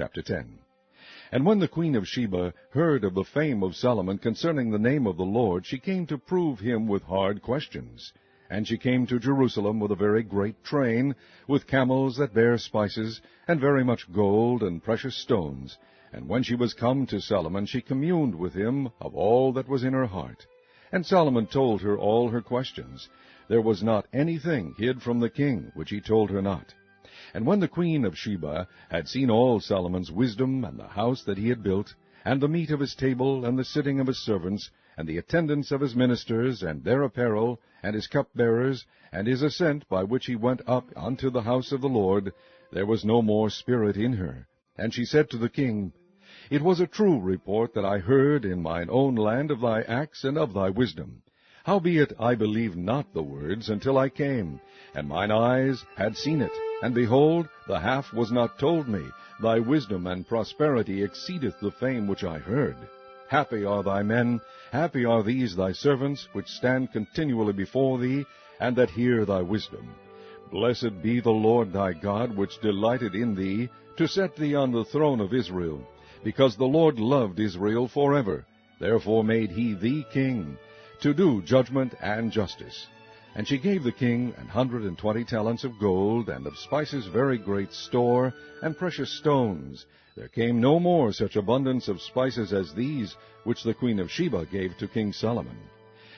Chapter 10. And when the queen of Sheba heard of the fame of Solomon concerning the name of the Lord, she came to prove him with hard questions. And she came to Jerusalem with a very great train, with camels that bear spices, and very much gold and precious stones. And when she was come to Solomon, she communed with him of all that was in her heart. And Solomon told her all her questions. There was not anything hid from the king which he told her not. And when the queen of Sheba had seen all Solomon's wisdom, and the house that he had built, and the meat of his table, and the sitting of his servants, and the attendance of his ministers, and their apparel, and his cupbearers, and his ascent by which he went up unto the house of the Lord, there was no more spirit in her. And she said to the king, It was a true report that I heard in mine own land of thy acts and of thy wisdom. Howbeit I believed not the words until I came, and mine eyes had seen it. And behold, the half was not told me. Thy wisdom and prosperity exceedeth the fame which I heard. Happy are thy men, happy are these thy servants, which stand continually before thee, and that hear thy wisdom. Blessed be the Lord thy God, which delighted in thee, to set thee on the throne of Israel. Because the Lord loved Israel forever, therefore made he thee king, to do judgment and justice. And she gave the king 120 talents of gold, and of spices very great store, and precious stones. There came no more such abundance of spices as these, which the queen of Sheba gave to King Solomon.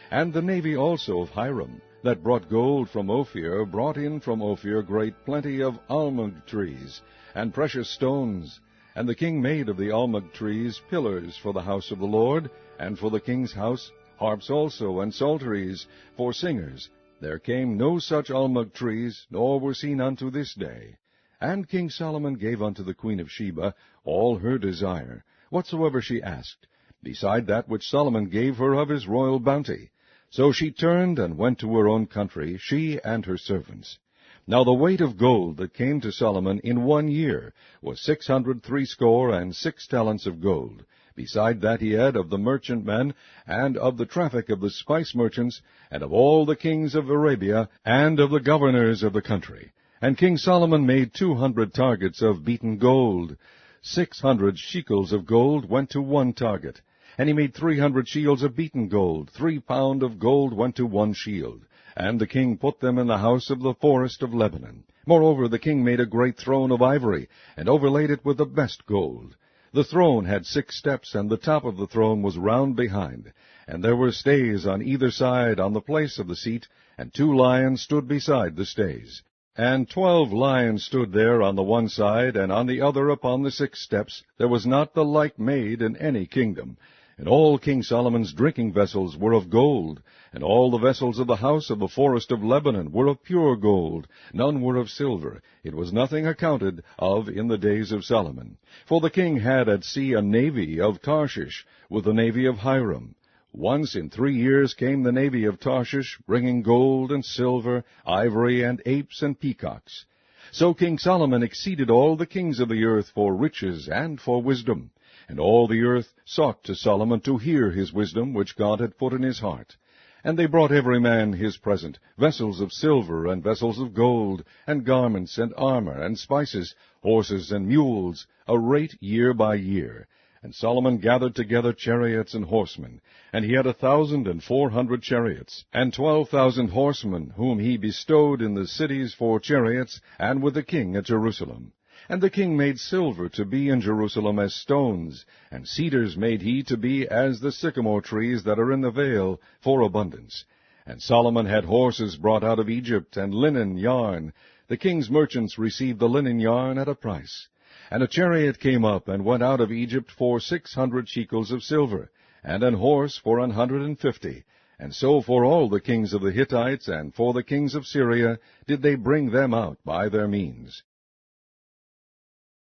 And the navy also of Hiram, that brought gold from Ophir, brought in from Ophir great plenty of almug trees, and precious stones. And the king made of the almug trees pillars for the house of the Lord, and for the king's house harps also, and psalteries for singers. There came no such almug trees, nor were seen unto this day. And King Solomon gave unto the queen of Sheba all her desire, whatsoever she asked, beside that which Solomon gave her of his royal bounty. So she turned and went to her own country, she and her servants. Now the weight of gold that came to Solomon in 1 year was 660 talents of gold. Beside that he had of the merchantmen, and of the traffic of the spice merchants, and of all the kings of Arabia, and of the governors of the country. And King Solomon made 200 targets of beaten gold. 600 shekels of gold went to 1 target. And he made 300 shields of beaten gold. 3 pound of gold went to 1 shield. And the king put them in the house of the forest of Lebanon. Moreover, the king made a great throne of ivory, and overlaid it with the best gold. The throne had 6 steps, and the top of the throne was round behind. And there were stays on either side on the place of the seat, and 2 lions stood beside the stays. And 12 lions stood there on the one side, and on the other upon the 6 steps. There was not the like made in any kingdom. And all King Solomon's drinking vessels were of gold, and all the vessels of the house of the forest of Lebanon were of pure gold. None were of silver. It was nothing accounted of in the days of Solomon. For the king had at sea a navy of Tarshish, with the navy of Hiram. Once in 3 years came the navy of Tarshish, bringing gold and silver, ivory, and apes and peacocks. So King Solomon exceeded all the kings of the earth for riches and for wisdom. And all the earth sought to Solomon to hear his wisdom, which God had put in his heart. And they brought every man his present, vessels of silver, and vessels of gold, and garments, and armor, and spices, horses, and mules, a rate year by year. And Solomon gathered together chariots and horsemen, and he had 1,400 chariots, and 12,000 horsemen, whom he bestowed in the cities for chariots, and with the king at Jerusalem. And the king made silver to be in Jerusalem as stones, and cedars made he to be as the sycamore trees that are in the vale, for abundance. And Solomon had horses brought out of Egypt, and linen yarn. The king's merchants received the linen yarn at a price. And a chariot came up, and went out of Egypt for 600 shekels of silver, and an horse for 150. And so for all the kings of the Hittites, and for the kings of Syria, did they bring them out by their means.